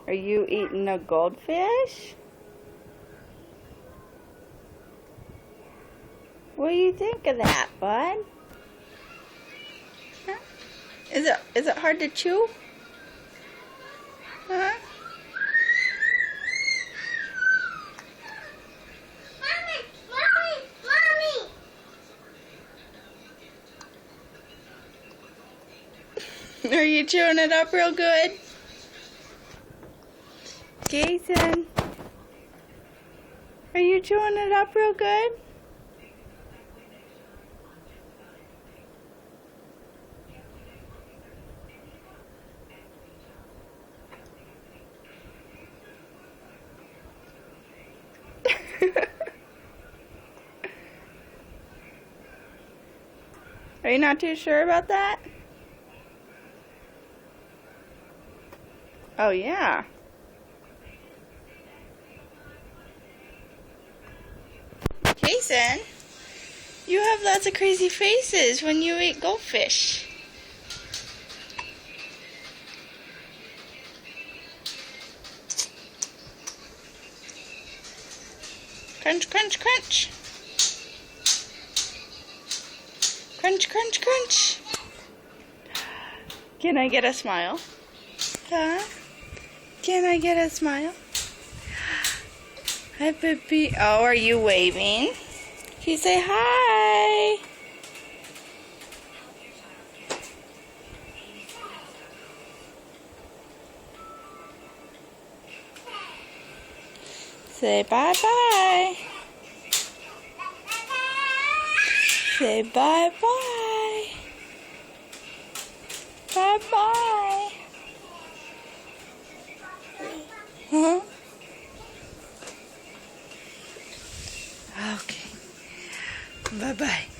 Are you eating a goldfish? What do you think of that, bud? Huh? Is it hard to chew? Huh? Are you chewing it up real good? Kayson, are you chewing it up real good? Are you not too sure about that? Oh, yeah. Kayson, you have lots of crazy faces when you eat goldfish. Crunch, crunch, crunch. Crunch, crunch, crunch. Can I get a smile? Huh? Can I get a smile? Hi, baby. Oh, are you waving? Can you say hi? Say bye-bye. Say bye-bye. Bye-bye. Huh? Okay. Bye-bye.